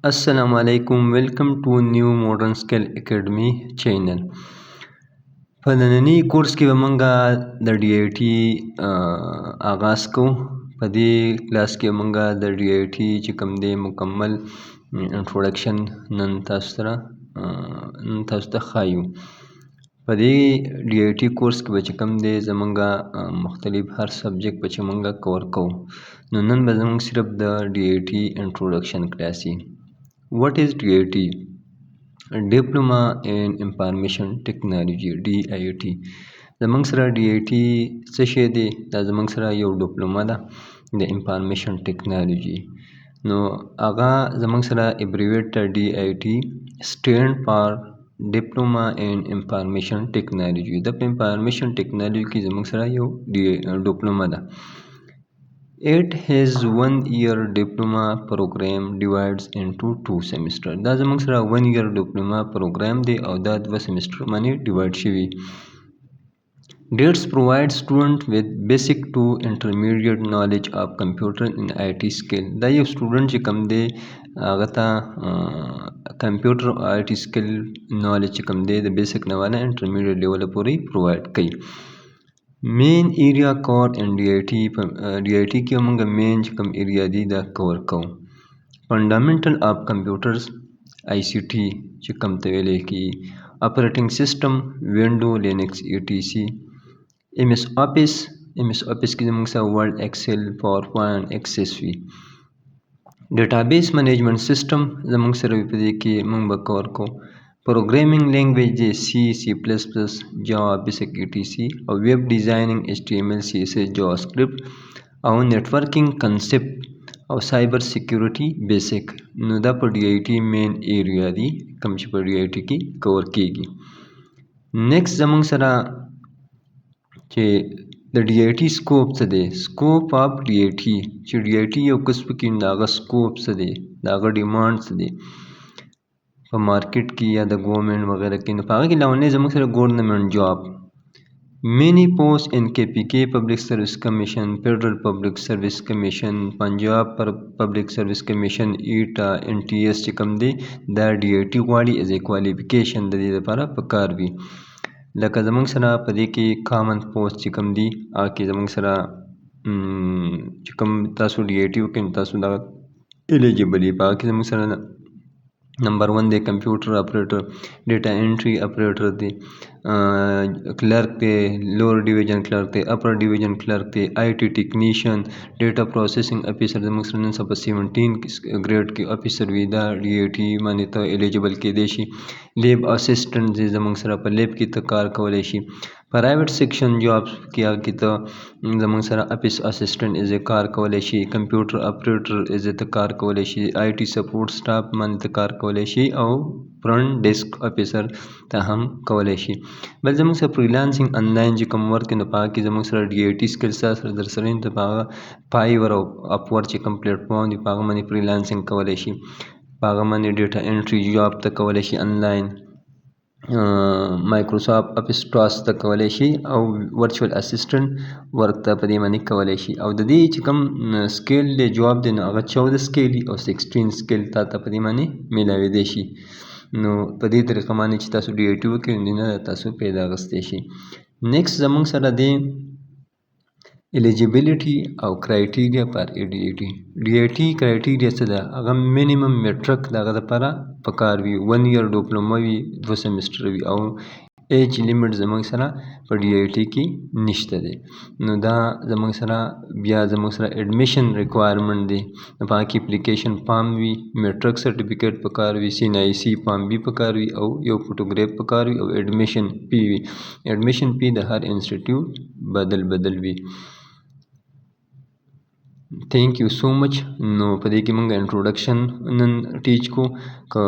Assalamu alaikum. Welcome to new Modern Skill Academy channel. په ننني کورس کې به موږ د ډي آی ټي آغاز کوو. په دې کلاس کې موږ د ډي آی ټي چې کوم دی مکمل انټروډکشن نن تاسو ته ښایو. په دې ډي آی ټي کورس کې به چې کوم دی زموږ مختلف هر سبجیکټ به چې موږ کور کوو. نو نن به زموږ صرف د ډي آی ټي انټروډکشن کلاس وي. What is DIT? Diploma in Information Technology DIT. زموږ سره DIT څه شی دی؟ دا زموږ سره یو ډیپلوما ده د انفارمیشن ټیکنالوژي. نو هغه زموږ سره ابریویټ DIT سټینډ فار ډیپلوما ان انفارمیشن ټیکنالوژي. د په انفارمیشن ټیکنالوژي کې زموږ سره یو ډیپلوما ده. It has 1 year diploma program divides into 2 semesters. دا زموږ سره 1 year diploma program دی او دا 2 semester باندې ډیوایډ شوی. DITS provide student with basic to intermediate knowledge of computer and IT skill. دا یو student چې کوم دی هغه ته کمپیوټر او IT skill knowledge چې کوم دی د بیسک نه والا انټرمیډیټ لیول پورې پرووایډ کوي. مین ایریا کور ان ډي آی ټي. په ډي آی ټي کې موږ مین چې کوم ایریا دی دا کور کوو. فنډامنټل اف کمپیوټرز آی سی ټي چې کوم ته ویلی کېږي. اپریټنګ سیسټم وینډو لینکس ای ټي سی. ایم ایس آفیس کې زموږ سره ورډ ایکسل پاور پوینټ ایکسس وي. ډیټابیس منیجمنټ سیسټم زموږ سره وي، په دې کې موږ به کور کوو. پروګرامینګ لینګویج دی سی پلس پلس جاوا بیسک ای ټي سی او ویب ډیزایننګ ایچ ټي ایم ایل سی ایس ایس جاوا سکرپټ او نیټورکینګ کنسپټ او سایبر سیکیورټي بیسک. نو دا په ډي آی ټي مین ایریا دی کوم چې په ډي آی ټي کې کور کیږي. نیکسټ زموږ سره چې د ډي آی ټي سکوپ څه دی؟ سکوپ اف ډي آی ټي چې ډي آی ټي یو کسب کې د هغه سکوپ څه دی، د هغه ډیمانډ څه دی په مارکیټ کې یا د ګورنمنټ وغیره کې. نو په هغه کې لاونې زموږ سره ګورنمنټ جاب مینی پوسټ ان کے پی کے پبلک سروس کمیشن، فیډرل پبلک سروس کمیشن، پنجاب پبلک سروس کمیشن، ایټا، ان ټي ایس چې کوم دی دا ډي آی ټي غواړي ایز ا کوالیفیکیشن د دې لپاره پکار وي. لکه زموږ سره په دې کې کامن پوسټ چې کوم دی هغه کې زموږ سره چې کوم تاسو ډي آی ټي وکړئ نو تاسو دغه الیجیبل یې. په هغه کې زموږ سره نمبر 1 دی کمپیوټر اپریټر، ډیټا انټری اپریټر دی، کلرک دی، لوور ډیویژن کلرک دی، اپر ډیویژن کلرک دی، آی ټي ټیکنیشین، ډیټا پروسیسنګ افیسر زموږ سره نن سبا 17 ګریډ کې افیسر وي. دا ډي آی ټي باندې ته الیجیبل کېدی شي. لیب اسسټنټ دی زموږ سره په لیب کې ته کار کولی شي. پرایویټ سیکشن جابس کې هغه کې ته زموږ سره افیس اسسټنټ ایز ا کار کولی شي. کمپیوټر اپریټر ایز ته کار کولی شي. آی ټي سپورټ سټاف باندې ته کار کولی شي او فرنٹ ډیسک افیسر ته هم کولی شي. بل زموږ سره فریلانسنګ انلاین چې کوم ورک دی نو په هغه کې زموږ سره ډي آی ټي سکل سره در سره وي نو ته په هغه فایور او اپورک چې کوم پلیټفارم دی په هغه باندې فریلانسنګ کولی شي. په هغه باندې ډیټا انټري جاب ته کولی شي انلاین. مایکروسافټ افیس ټاسک ته کولی شي او ورچوال اسسټنټ ورک ته په دې باندې کولی شي. او د دې چې کوم سکیل دی جواب دی نو هغه 14 سکیل او 16 سکیل تا ته په دې باندې میلاویدی شي. نو په دې طریقه باندې چې تاسو ډي آی ټي وکړئ نو نه تاسو پیدا اخیستی شي. نیکسټ زموږ سره دی الیجیبیلیټي او کرایټیریا فار ډي آی ټي. ډي آی ټي کرایټیریا څه ده؟ هغه مینیمم میټرک د هغه لپاره پکار وي. 1 year ډیپلوما وي، 2 سیمسټر وي او ایج لیمټ زموږ سره په ډي آی ټي کې نشته دی. نو دا زموږ سره بیا زموږ سره ایډمیشن ریکوایرمنټ دی. نو په هغه کې اپلیکیشن فارم وي، میټرک سرټیفیکیټ پکار وي، سی ان آی سی فارم بي پکار وي او یو فوټوګراف پکار وي او ایډمیشن فی وي. ایډمیشن فی د هر انسټیټیوټ بدل وي. تھینک یو سو مچ. نو په دې کې موږ انټروډکشن نن ټیچ کو. که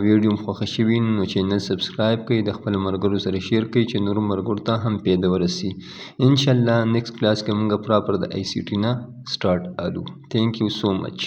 ویډیو مو خوښه شوي نو چینل سبسکرایب کړئ، د خپلو ملګرو سره شیر کړئ چې نورو ملګرو ته هم پیدا ورسي. انشاءالله نیکسټ کلاس کې موږ پراپر د آی سی ټي نه سټارټ الو. تھینک یو سو مچ.